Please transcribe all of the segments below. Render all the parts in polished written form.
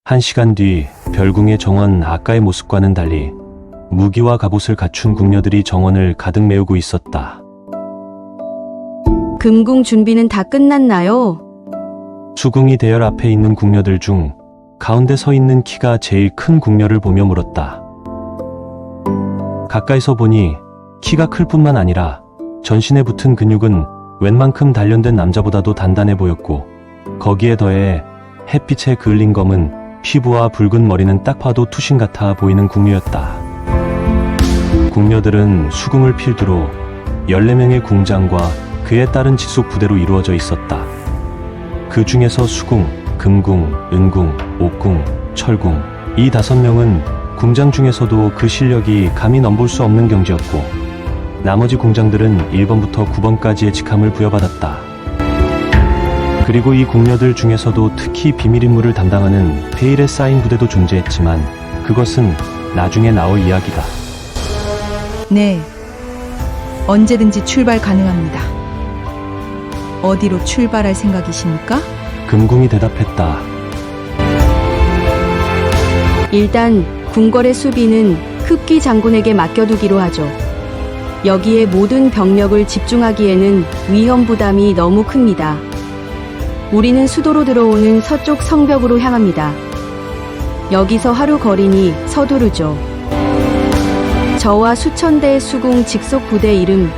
1시간 뒤 별궁의 정원 아까의 모습과는 달리 무기와 갑옷을 갖춘 궁녀들이 정원을 가득 메우고 있었다. 금궁 준비는 다 끝났나요? 수궁이 대열 앞에 있는 궁녀들 중 가운데 서 있는 키가 제일 큰 궁녀를 보며 물었다. 가까이서 보니 키가 클 뿐만 아니라 전신에 붙은 근육은 웬만큼 단련된 남자보다도 단단해 보였고, 거기에 더해 햇빛에 그을린 검은 피부와 붉은 머리는 딱 봐도 투신 같아 보이는 궁녀였다. 궁녀들은 수궁을 필두로 14명의 궁장과 그에 따른 직속 부대로 이루어져 있었다. 그 중에서 수궁, 금궁, 은궁, 옥궁, 철궁 이 5명은 궁장 중에서도 그 실력이 감히 넘볼 수 없는 경지였고, 나머지 궁장들은 1번부터 9번까지의 직함을 부여받았다. 그리고 이 궁녀들 중에서도 특히 비밀임무를 담당하는 페일에 쌓인 부대도 존재했지만 그것은 나중에 나올 이야기다. 네, 언제든지 출발 가능합니다. 어디로 출발할 생각이십니까? 금궁이 대답했다. 일단 궁궐의 수비는 흡기 장군에게 맡겨두기로 하죠. 여기에 모든 병력을 집중하기에는 위험 부담이 너무 큽니다. 우리는 수도로 들어오는 서쪽 성벽으로 향합니다. 여기서 하루 거리니 서두르죠. 저와 수천 대의 수궁 직속 부대 이름은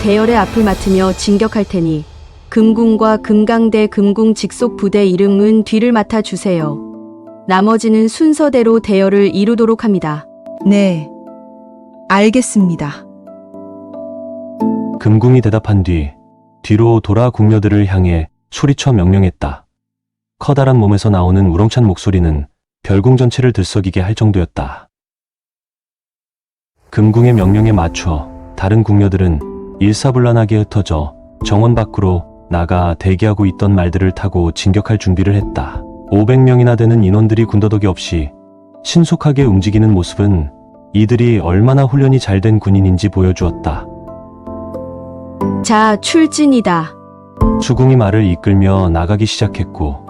대열의 앞을 맡으며 진격할 테니 금궁과 금강대 금궁 직속 부대 이름은 뒤를 맡아주세요. 나머지는 순서대로 대열을 이루도록 합니다. 네, 알겠습니다. 금궁이 대답한 뒤로 돌아 궁녀들을 향해 소리쳐 명령했다. 커다란 몸에서 나오는 우렁찬 목소리는 별궁 전체를 들썩이게 할 정도였다. 금궁의 명령에 맞춰 다른 궁녀들은 일사불란하게 흩어져 정원 밖으로 나가 대기하고 있던 말들을 타고 진격할 준비를 했다. 500명이나 되는 인원들이 군더더기 없이 신속하게 움직이는 모습은 이들이 얼마나 훈련이 잘 된 군인인지 보여주었다. 자, 출진이다. 수궁이 말을 이끌며 나가기 시작했고,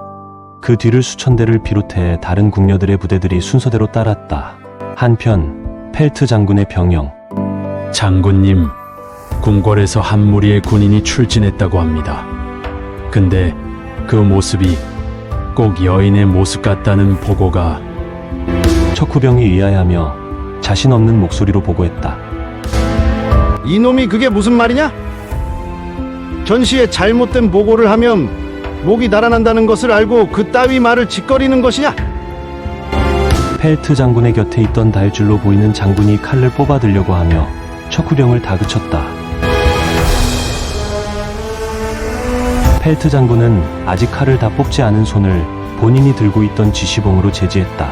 그 뒤를 수천 대를 비롯해 다른 궁녀들의 부대들이 순서대로 따랐다. 한편 펠트 장군의 병영, 장군님, 궁궐에서 한 무리의 군인이 출진했다고 합니다. 근데 그 모습이 꼭 여인의 모습 같다는 보고가... 척후병이 의아해하며 자신 없는 목소리로 보고했다. 이놈이 그게 무슨 말이냐? 전시에 잘못된 보고를 하면 목이 날아난다는 것을 알고 그따위 말을 짓거리는 것이냐? 펠트 장군의 곁에 있던 다혈줄로 보이는 장군이 칼을 뽑아들려고 하며 척후병을 다그쳤다. 펠트 장군은 아직 칼을 다 뽑지 않은 손을 본인이 들고 있던 지시봉으로 제지했다.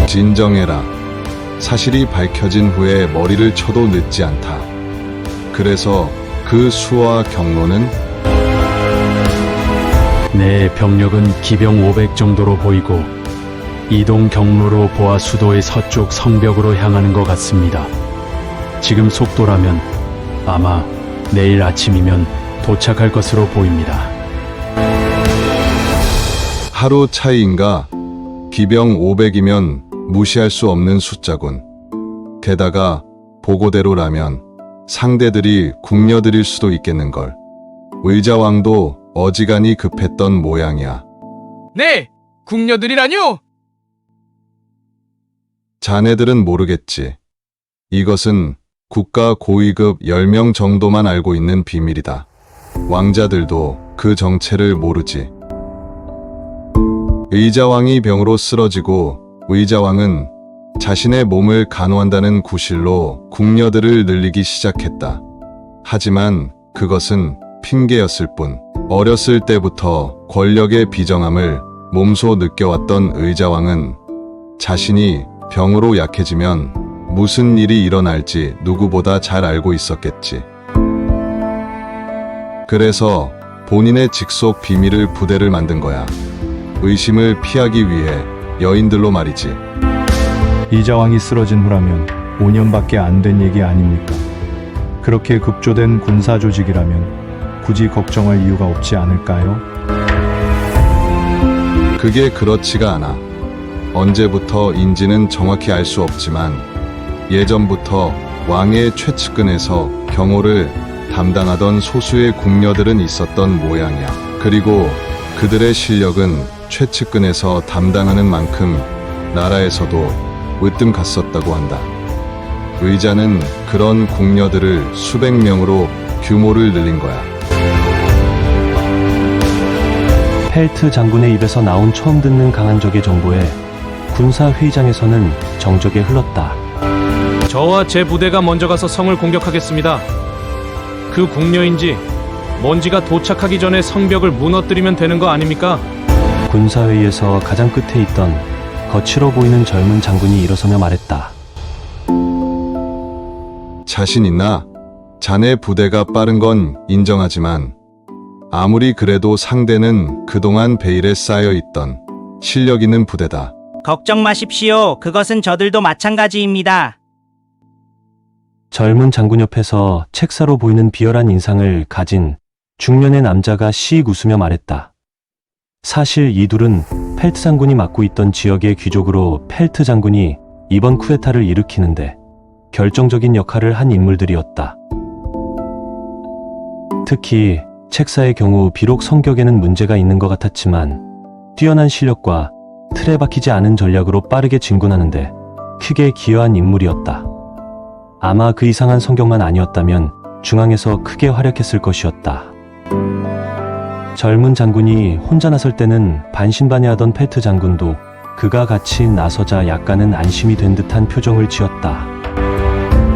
진정해라. 사실이 밝혀진 후에 머리를 쳐도 늦지 않다. 그래서 그 수와 경로는? 내 병력은 기병 500 정도로 보이고 이동 경로로 보아 수도의 서쪽 성벽으로 향하는 것 같습니다. 지금 속도라면 아마 내일 아침이면 도착할 것으로 보입니다. 하루 차이인가? 기병 500이면 무시할 수 없는 숫자군. 게다가 보고대로라면 상대들이 궁녀들일 수도 있겠는걸. 의자왕도 어지간히 급했던 모양이야. 네! 궁녀들이라뇨? 자네들은 모르겠지. 이것은 국가 고위급 10명 정도만 알고 있는 비밀이다. 왕자들도 그 정체를 모르지. 의자왕이 병으로 쓰러지고 의자왕은 자신의 몸을 간호한다는 구실로 궁녀들을 늘리기 시작했다. 하지만 그것은 핑계였을 뿐. 어렸을 때부터 권력의 비정함을 몸소 느껴왔던 의자왕은 자신이 병으로 약해지면 무슨 일이 일어날지 누구보다 잘 알고 있었겠지. 그래서 본인의 직속 비밀을 부대를 만든 거야. 의심을 피하기 위해 여인들로 말이지. 이자왕이 쓰러진 후라면 5년밖에 안 된 얘기 아닙니까? 그렇게 급조된 군사 조직이라면 굳이 걱정할 이유가 없지 않을까요? 그게 그렇지가 않아. 언제부터인지는 정확히 알 수 없지만 예전부터 왕의 최측근에서 경호를 담당하던 소수의 궁녀들은 있었던 모양이야. 그리고 그들의 실력은 최측근에서 담당하는 만큼 나라에서도 으뜸 갔었다고 한다. 의자는 그런 궁녀들을 수백 명으로 규모를 늘린 거야. 펠트 장군의 입에서 나온 처음 듣는 강한 적의 정보에 군사회의장에서는 정적에 흘렀다. 저와 제 부대가 먼저 가서 성을 공격하겠습니다. 그 궁녀인지 먼지가 도착하기 전에 성벽을 무너뜨리면 되는 거 아닙니까? 군사회의에서 가장 끝에 있던 거칠어 보이는 젊은 장군이 일어서며 말했다. 자신 있나? 자네 부대가 빠른 건 인정하지만 아무리 그래도 상대는 그동안 베일에 쌓여있던 실력 있는 부대다. 걱정 마십시오. 그것은 저들도 마찬가지입니다. 젊은 장군 옆에서 책사로 보이는 비열한 인상을 가진 중년의 남자가 씩 웃으며 말했다. 사실 이 둘은 펠트 장군이 맡고 있던 지역의 귀족으로 펠트 장군이 이번 쿠데타를 일으키는데 결정적인 역할을 한 인물들이었다. 특히 책사의 경우 비록 성격에는 문제가 있는 것 같았지만 뛰어난 실력과 틀에 박히지 않은 전략으로 빠르게 진군하는데 크게 기여한 인물이었다. 아마 그 이상한 성격만 아니었다면 중앙에서 크게 활약했을 것이었다. 젊은 장군이 혼자 나설 때는 반신반의하던 펠트 장군도 그가 같이 나서자 약간은 안심이 된 듯한 표정을 지었다.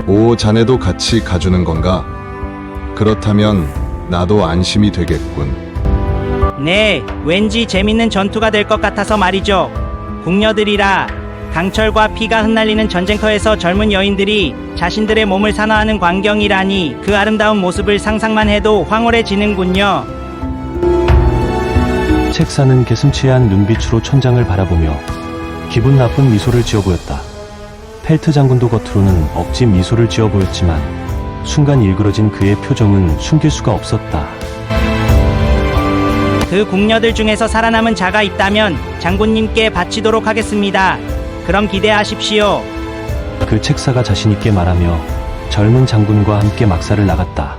오, 자네도 같이 가주는 건가? 그렇다면 나도 안심이 되겠군. 네, 왠지 재밌는 전투가 될 것 같아서 말이죠. 궁녀들이라 강철과 피가 흩날리는 전쟁터에서 젊은 여인들이 자신들의 몸을 산화하는 광경이라니 그 아름다운 모습을 상상만 해도 황홀해지는군요. 책사는 개슴치한 눈빛으로 천장을 바라보며 기분 나쁜 미소를 지어 보였다. 펠트 장군도 겉으로는 억지 미소를 지어 보였지만 순간 일그러진 그의 표정은 숨길 수가 없었다. 그 궁녀들 중에서 살아남은 자가 있다면 장군님께 바치도록 하겠습니다. 그럼 기대하십시오. 그 책사가 자신있게 말하며 젊은 장군과 함께 막사를 나갔다.